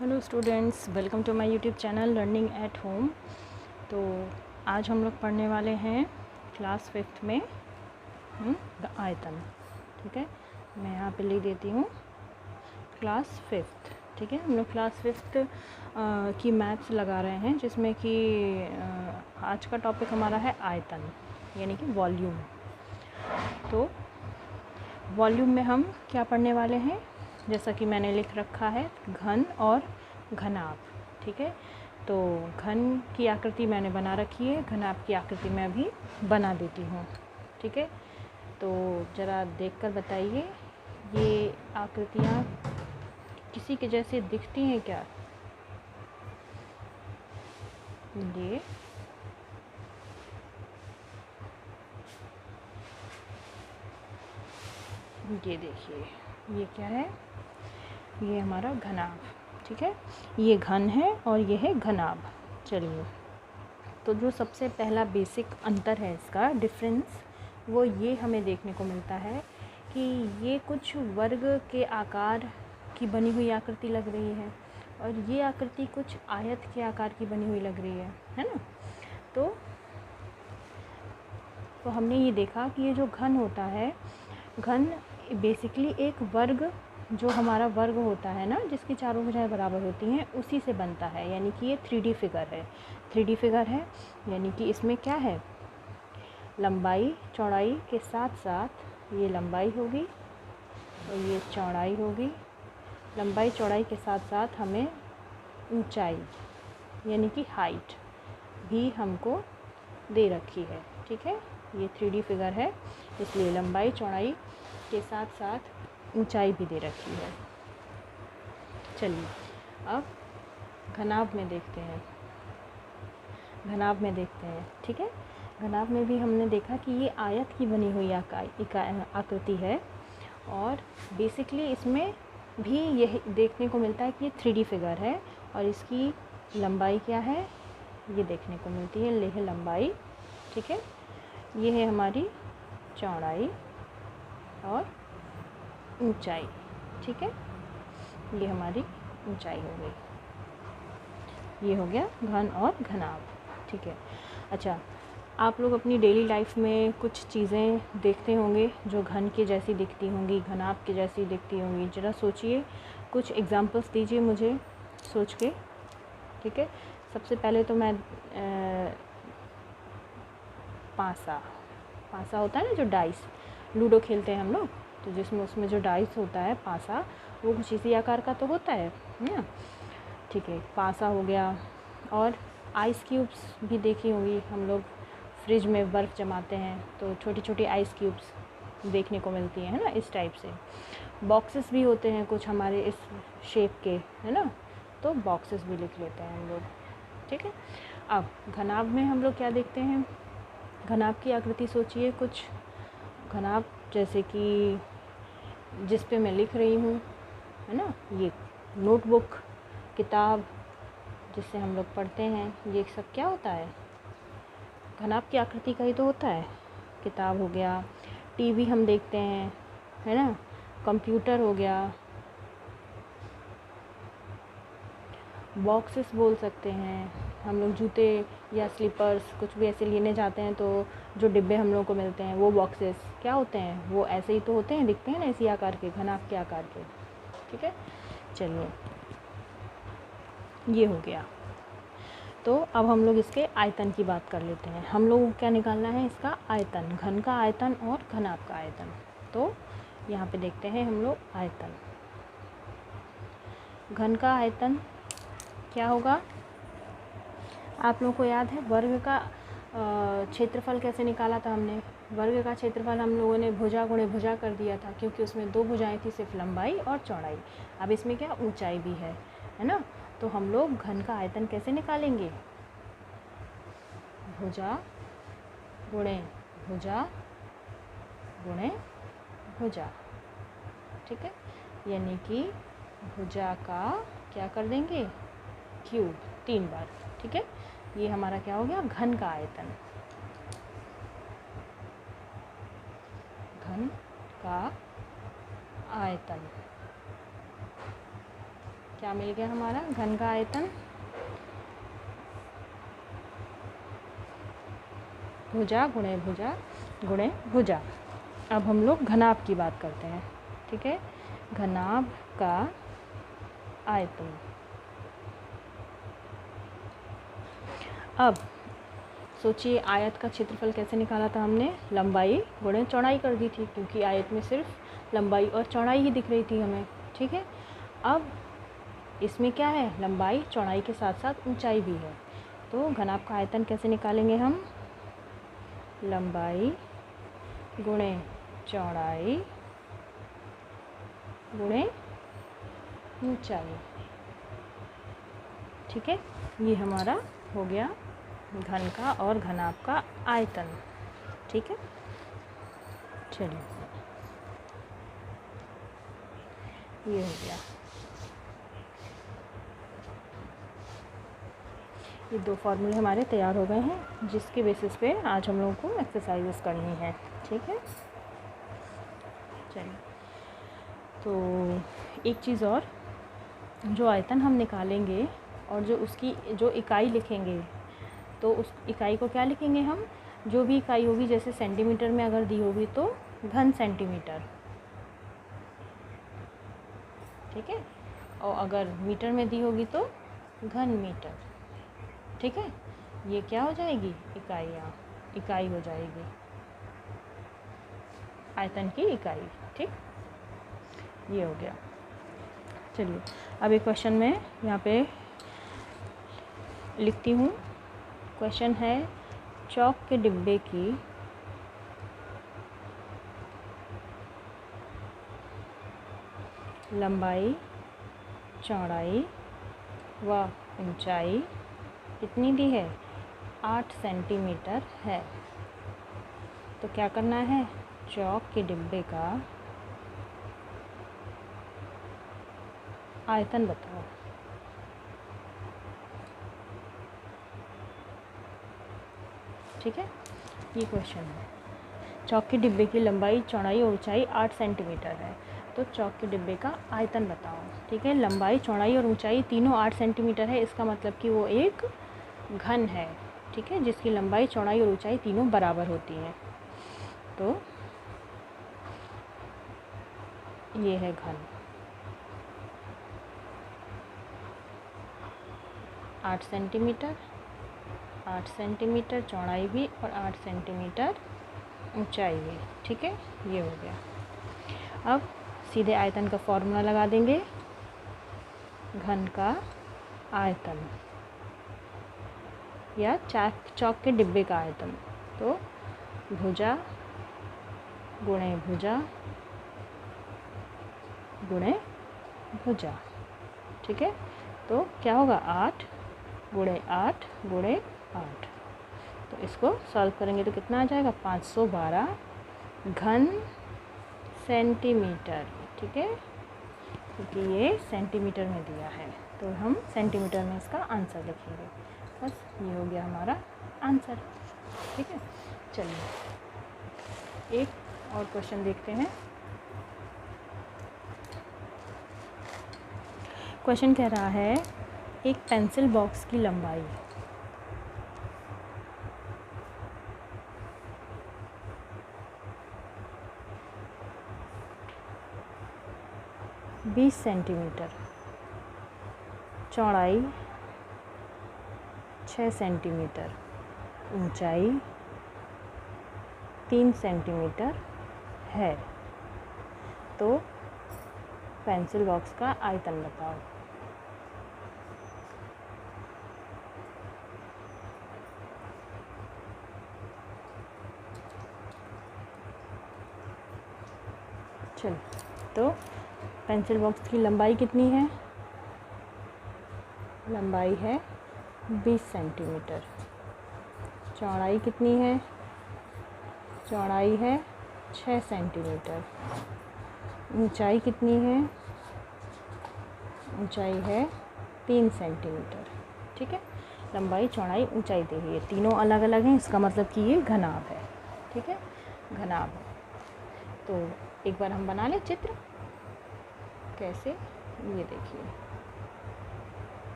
Hello students, welcome to my YouTube channel learning at home. तो आज हम लोग पढ़ने वाले हैं क्लास 5th में आयतन। ठीक है, मैं यहाँ पे लिख देती हूँ क्लास 5th। ठीक है, हम लोग क्लास 5th की मैथ्स लगा रहे हैं, जिसमें कि आज का टॉपिक हमारा है आयतन यानी कि वॉल्यूम। तो वॉल्यूम में हम क्या पढ़ने वाले हैं, जैसा कि मैंने लिख रखा है, घन और घनाभ। ठीक है, तो घन की आकृति मैंने बना रखी है, घनाभ की आकृति मैं अभी बना देती हूँ। ठीक है, तो ज़रा देखकर बताइए, ये आकृतियाँ किसी के जैसे दिखती हैं क्या? ये देखिए, ये क्या है? ये हमारा घनाभ। ठीक है, ये घन है और ये है घनाभ। चलिए, तो जो सबसे पहला बेसिक अंतर है, इसका डिफरेंस, वो ये हमें देखने को मिलता है कि ये कुछ वर्ग के आकार की बनी हुई आकृति लग रही है और ये आकृति कुछ आयत के आकार की बनी हुई लग रही है ना। तो हमने ये देखा कि ये जो घन होता है, घन बेसिकली एक वर्ग, जो हमारा वर्ग होता है ना, जिसकी चारों भुजाएं बराबर होती हैं, उसी से बनता है। यानी कि ये 3D फिगर है। 3D फिगर है यानी कि इसमें क्या है, लंबाई चौड़ाई के साथ साथ ये लंबाई होगी और ये चौड़ाई होगी। लंबाई चौड़ाई के साथ साथ हमें ऊंचाई यानी कि हाइट भी हमको दे रखी है। ठीक है, ये 3D फिगर है, इसलिए लंबाई चौड़ाई के साथ साथ ऊंचाई भी दे रखी है। चलिए, अब घनाभ में देखते हैं। ठीक है, घनाभ में भी हमने देखा कि ये आयत की बनी हुई आकृति है और बेसिकली इसमें भी यह देखने को मिलता है कि ये 3D फिगर है और इसकी लंबाई क्या है, ये देखने को मिलती है, यह लंबाई। ठीक है, ये है हमारी चौड़ाई और ऊंचाई। ठीक है, ये हमारी ऊंचाई हो गई। ये हो गया घन और घनाभ। ठीक है, अच्छा, आप लोग अपनी डेली लाइफ में कुछ चीज़ें देखते होंगे जो घन के जैसी दिखती होंगी, घनाभ के जैसी दिखती होंगी। ज़रा सोचिए, कुछ एग्जांपल्स दीजिए मुझे सोच के। ठीक है, सबसे पहले तो मैं पासा होता है ना, जो डाइस, लूडो खेलते हैं हम लोग, तो जिसमें उसमें जो डाइस होता है पासा, वो कुछ इसी आकार का तो होता है ना। ठीक है, पासा हो गया। और आइस क्यूब्स भी देखी होंगी, हम लोग फ्रिज में बर्फ़ जमाते हैं तो छोटी छोटी आइस क्यूब्स देखने को मिलती हैं, है ना, इस टाइप से। बॉक्सेस भी होते हैं कुछ हमारे इस शेप के, है ना, तो बॉक्सेस भी लिख लेते हैं हम लोग। ठीक है, अब घनाभ में हम लोग क्या देखते हैं, घनाभ की आकृति सोचिए, कुछ घनाभ जैसे कि जिस पे मैं लिख रही हूँ, है ना, ये नोटबुक, किताब जिससे हम लोग पढ़ते हैं, ये सब क्या होता है, घनाभ की आकृति का ही तो होता है। किताब हो गया, टीवी हम देखते हैं, है ना, कंप्यूटर हो गया, बॉक्सेस बोल सकते हैं हम लोग, जूते या स्लीपर्स कुछ भी ऐसे लेने जाते हैं तो जो डिब्बे हम लोग को मिलते हैं, वो बॉक्सेस क्या होते हैं, वो ऐसे ही तो होते हैं, दिखते हैं ना इसी आकार के, घनाभ के आकार के। ठीक है, चलिए, ये हो गया। तो अब हम लोग इसके आयतन की बात कर लेते हैं। हम लोग क्या निकालना है, इसका आयतन, घन का आयतन और घनाभ का आयतन। तो यहाँ पे देखते हैं हम लोग आयतन। घन का आयतन क्या होगा, आप लोगों को याद है वर्ग का क्षेत्रफल कैसे निकाला था हमने? वर्ग का क्षेत्रफल हम लोगों ने भुजा गुणे भुजा कर दिया था, क्योंकि उसमें दो भुजाएं थी, सिर्फ लंबाई और चौड़ाई। अब इसमें क्या, ऊंचाई भी है ना। तो हम लोग घन का आयतन कैसे निकालेंगे, भुजा गुणे भुजा गुणे भुजा। ठीक है, यानी कि भुजा का क्या कर देंगे, क्यूब 3 बार। ठीक है, ये हमारा क्या हो गया, घन का आयतन। घन का आयतन। क्या मिल गया हमारा? घन का आयतन भुजा गुणे भुजा गुणे भुजा। अब हम लोग घनाभ की बात करते हैं, ठीक है। घनाभ का आयतन। अब सोचिए आयत का क्षेत्रफल कैसे निकाला था हमने? लंबाई गुणे चौड़ाई कर दी थी, क्योंकि आयत में सिर्फ लंबाई और चौड़ाई ही दिख रही थी हमें, ठीक है। अब इसमें क्या है? लंबाई चौड़ाई के साथ साथ ऊंचाई भी है। तो घनाभ का आयतन कैसे निकालेंगे हम? लंबाई गुणे चौड़ाई गुणे ऊंचाई, ठीक है। ये हमारा हो गया घन का और घनाभ का आयतन, ठीक है। चलिए ये हो गया। ये दो फार्मूले हमारे तैयार हो गए हैं, जिसके बेसिस पे आज हम लोगों को एक्सरसाइजेस करनी है, ठीक है। चलिए, तो एक चीज़ और, जो आयतन हम निकालेंगे और जो उसकी जो इकाई लिखेंगे, तो उस इकाई को क्या लिखेंगे हम? जो भी इकाई होगी, जैसे सेंटीमीटर में अगर दी होगी तो घन सेंटीमीटर, ठीक है। और अगर मीटर में दी होगी तो घन मीटर, ठीक है। ये क्या हो जाएगी? इकाई हो जाएगी, आयतन की इकाई, ठीक। ये हो गया। चलिए अब एक क्वेश्चन में यहाँ पे लिखती हूँ। क्वेश्चन है, चौक के डिब्बे की लंबाई चौड़ाई व ऊंचाई कितनी दी है? 8 सेंटीमीटर है। तो क्या करना है? चौक के डिब्बे का आयतन बताओ। ठीक है, ये क्वेश्चन है। चौक के डिब्बे की लंबाई चौड़ाई और ऊंचाई 8 सेंटीमीटर है, तो चौक के डिब्बे का आयतन बताओ। ठीक है, लंबाई चौड़ाई और ऊंचाई तीनों 8 सेंटीमीटर है, इसका मतलब कि वो एक घन है, ठीक है, जिसकी लंबाई चौड़ाई और ऊंचाई तीनों बराबर होती हैं। तो ये है घन। 8 सेंटीमीटर चौड़ाई भी और 8 सेंटीमीटर ऊंचाई भी, ठीक है, ये हो गया। अब सीधे आयतन का फॉर्मूला लगा देंगे। घन का आयतन या चौक के डिब्बे का आयतन, तो भुजा गुणे भुजा गुणे भुजा, ठीक है। तो क्या होगा? 8 गुणे 8 गुणे 8। तो इसको सॉल्व करेंगे तो कितना आ जाएगा? 512 घन सेंटीमीटर, ठीक है, क्योंकि ये सेंटीमीटर में दिया है तो हम सेंटीमीटर में इसका आंसर लिखेंगे। बस ये हो गया हमारा आंसर, ठीक है। चलिए एक और क्वेश्चन देखते हैं। क्वेश्चन कह रहा है, एक पेंसिल बॉक्स की लंबाई 20 सेंटीमीटर, चौड़ाई 6 सेंटीमीटर, ऊंचाई 3 सेंटीमीटर है, तो पेंसिल बॉक्स का आयतन बताओ। चलो, तो पेंसिल बॉक्स की लंबाई कितनी है? लंबाई है 20 सेंटीमीटर। चौड़ाई कितनी है? चौड़ाई है 6 सेंटीमीटर। ऊंचाई कितनी है? ऊंचाई है 3 सेंटीमीटर, ठीक है। लंबाई चौड़ाई ऊंचाई दी हुई है, तीनों अलग अलग हैं, इसका मतलब कि ये घनाभ है, ठीक है, घनाभ है। तो एक बार हम बना लें चित्र। कैसे? ये देखिए,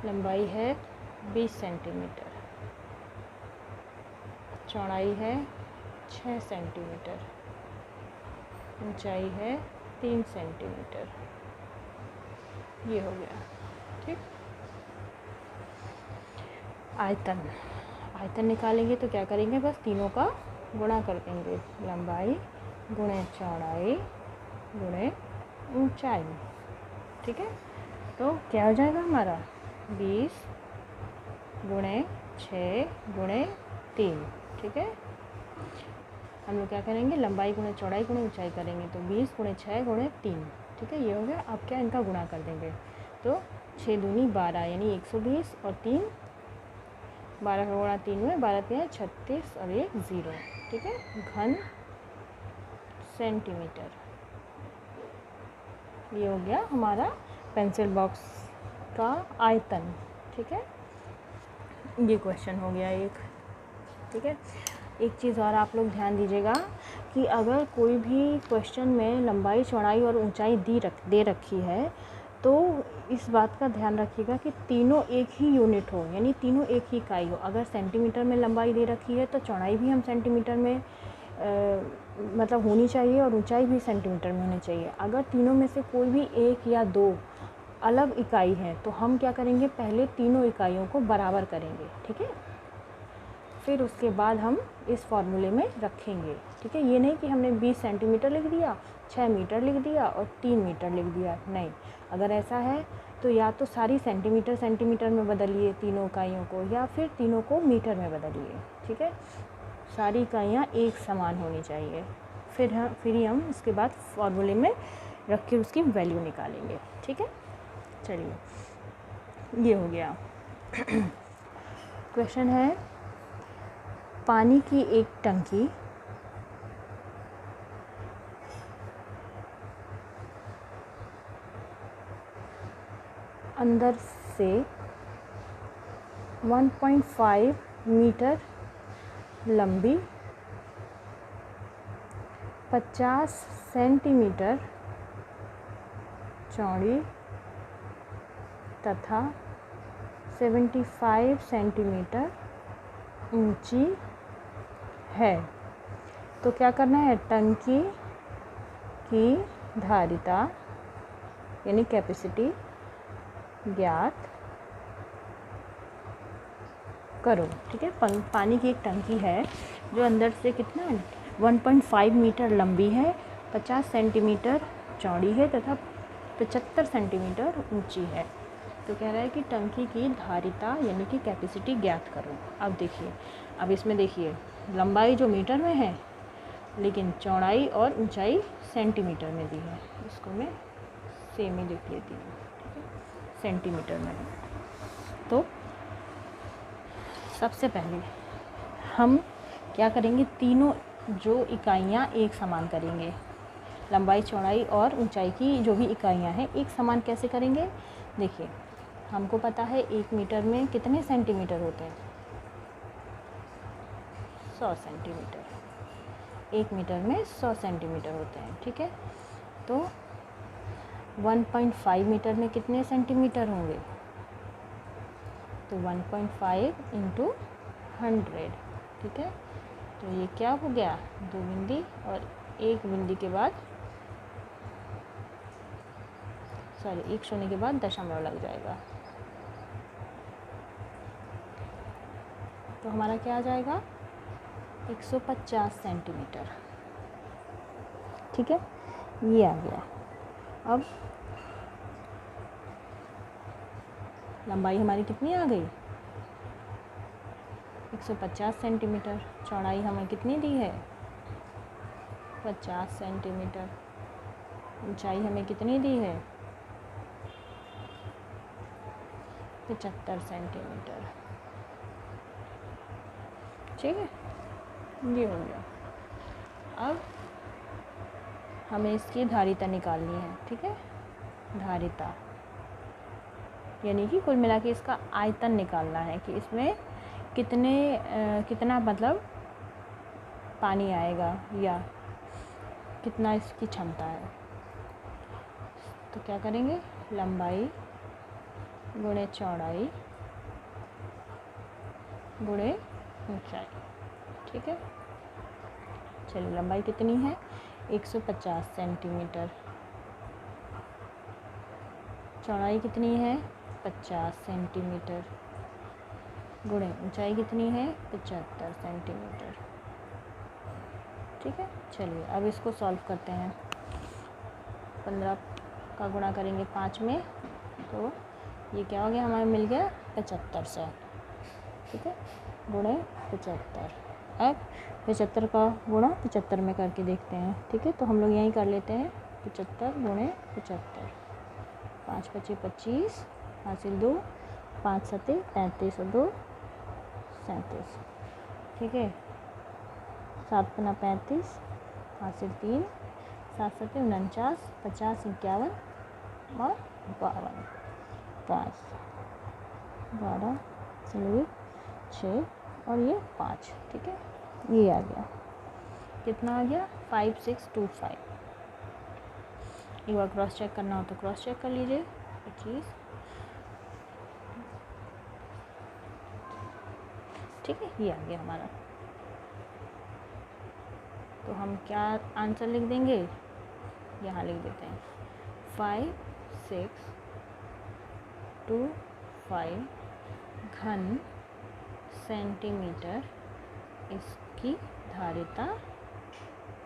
लंबाई है 20 सेंटीमीटर, चौड़ाई है 6 सेंटीमीटर, ऊंचाई है 3 सेंटीमीटर। ये हो गया। ठीक, आयतन, आयतन निकालेंगे तो क्या करेंगे, बस तीनों का गुणा कर देंगे, लंबाई गुणे चौड़ाई गुणे ऊंचाई। ठीक है, तो क्या हो जाएगा हमारा 20 गुणे 6 गुणे 3। ठीक है, हम लोग क्या करेंगे, लंबाई गुणे चौड़ाई गुणे ऊंचाई करेंगे, तो 20 गुणे 6 गुणे 3। ठीक है, ये हो गया। अब क्या, इनका गुणा कर देंगे, तो 6 दूनी 12 यानी 120 और 3 12 का गुणा 3 में 12 3 36 और 1 0। ठीक है, घन सेंटीमीटर। ये हो गया हमारा पेंसिल बॉक्स का आयतन। ठीक है, ये क्वेश्चन हो गया एक। ठीक है, एक चीज़ और आप लोग ध्यान दीजिएगा कि अगर कोई भी क्वेश्चन में लंबाई चौड़ाई और ऊंचाई दे रखी है तो इस बात का ध्यान रखिएगा कि तीनों एक ही यूनिट हो, यानी तीनों एक ही इकाई हो। अगर सेंटीमीटर में लंबाई दे रखी है तो चौड़ाई भी हम सेंटीमीटर में मतलब होनी चाहिए और ऊंचाई भी सेंटीमीटर में होनी चाहिए। अगर तीनों में से कोई भी एक या दो अलग इकाई है तो हम क्या करेंगे, पहले तीनों इकाइयों को बराबर करेंगे। ठीक है, फिर उसके बाद हम इस फॉर्मूले में रखेंगे। ठीक है, ये नहीं कि हमने 20 सेंटीमीटर लिख दिया, 6 मीटर लिख दिया और 3 मीटर लिख दिया, नहीं। अगर ऐसा है तो या तो सारी सेंटीमीटर में बदलिए तीनों इकाइयों को, या फिर तीनों को मीटर में बदलिए। ठीक है, सारी इकाइयाँ एक समान होनी चाहिए। फिर ही हम इसके बाद फॉर्मूले में रख के उसकी वैल्यू निकालेंगे। ठीक है, चलिए, ये हो गया। क्वेश्चन है, पानी की एक टंकी अंदर से 1.5 मीटर लंबी, 50 सेंटीमीटर चौड़ी तथा 75 सेंटीमीटर ऊंची है। तो क्या करना है, टंकी की धारिता यानी कैपेसिटी ज्ञात करो। ठीक है, पानी की एक टंकी है जो अंदर से कितना 1.5 मीटर लंबी है, 50 सेंटीमीटर चौड़ी है तथा 75 सेंटीमीटर ऊंची है। तो कह रहा है कि टंकी की धारिता यानी कि कैपेसिटी ज्ञात करो। अब देखिए, अब इसमें देखिए लंबाई जो मीटर में है लेकिन चौड़ाई और ऊंचाई सेंटीमीटर में दी है। इसको मैं सेम ही लिख लेती हूँ। ठीक है, सेंटीमीटर में। तो सबसे पहले हम क्या करेंगे, तीनों जो इकाइयाँ एक समान करेंगे। लंबाई चौड़ाई और ऊंचाई की जो भी इकाइयाँ हैं एक समान कैसे करेंगे, देखिए हमको पता है 1 मीटर में कितने सेंटीमीटर होते हैं, 100 सेंटीमीटर। 1 मीटर में 100 सेंटीमीटर होते हैं। ठीक है, तो 1.5 मीटर में कितने सेंटीमीटर होंगे, तो 1.5 इंटू 100। ठीक है, तो ये क्या हो गया, 2 बिंदी और 1 बिंदी के बाद एक शून्य के बाद दशमलव लग जाएगा। तो हमारा क्या आ जाएगा, 150 सेंटीमीटर। ठीक है, ये आ गया। अब लंबाई हमारी कितनी आ गई, 150 सेंटीमीटर। चौड़ाई हमें कितनी दी है, 50 सेंटीमीटर। ऊंचाई हमें कितनी दी है, 75 सेंटीमीटर। ठीक है, ये हो गया। अब हमें इसकी धारिता निकालनी है। ठीक है, धारिता यानी कि कुल मिला के इसका आयतन निकालना है कि इसमें कितना मतलब पानी आएगा या कितना इसकी क्षमता है। तो क्या करेंगे, लंबाई गुणे चौड़ाई गुणे ऊंचाई। ठीक है, चलिए लंबाई कितनी है 150 सेंटीमीटर, चौड़ाई कितनी है 50 सेंटीमीटर, गुणे ऊंचाई कितनी है 75 सेंटीमीटर। ठीक है, चलिए अब इसको सॉल्व करते हैं। 15 का गुणा करेंगे 5 में तो ये क्या हो गया, हमें मिल गया 7500। ठीक है, गुणे 75। अब 75 का गुणा 75 में करके देखते हैं। ठीक है, तो हम लोग यहीं कर लेते हैं 75 गुणे 75। 5 × 5 = 25, हासिल 2, 5 × 7 = 35 और 2 37। ठीक है, 7 × 35, हासिल 3, 7 × 7 = 49, 50, 51 और 52, 5, 12, चलिए 6 और ये 5। ठीक है, ये आ गया, कितना आ गया 5625। एक बार क्रॉस चेक करना हो तो क्रॉस चेक कर लीजिए। 25। ठीक है, ये आ गया हमारा। तो हम क्या आंसर लिख देंगे, यहाँ लिख देते हैं 5625 घन सेंटीमीटर इसकी धारिता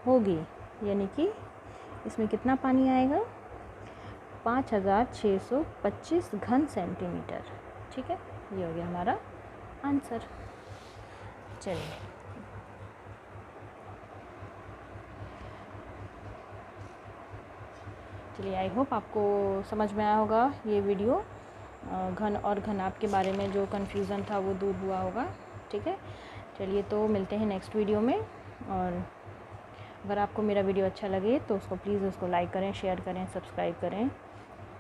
होगी। यानी कि इसमें कितना पानी आएगा 5625 घन सेंटीमीटर। ठीक है, ये हो गया हमारा आंसर। चलिए आई होप आपको समझ में आया होगा ये वीडियो। घन और घनाभ के बारे में जो कन्फ्यूज़न था वो दूर हुआ होगा। ठीक है, चलिए तो मिलते हैं नेक्स्ट वीडियो में। और अगर आपको मेरा वीडियो अच्छा लगे तो उसको प्लीज़ उसको लाइक करें, शेयर करें, सब्सक्राइब करें।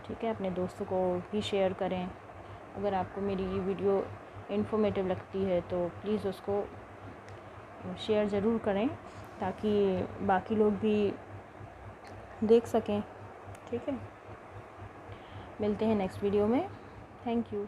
ठीक है, अपने दोस्तों को भी शेयर करें। अगर आपको मेरी ये वीडियो इन्फॉर्मेटिव लगती है तो प्लीज़ उसको शेयर ज़रूर करें ताकि बाकी लोग भी देख सकें। ठीक है, मिलते हैं नेक्स्ट वीडियो में। Thank you.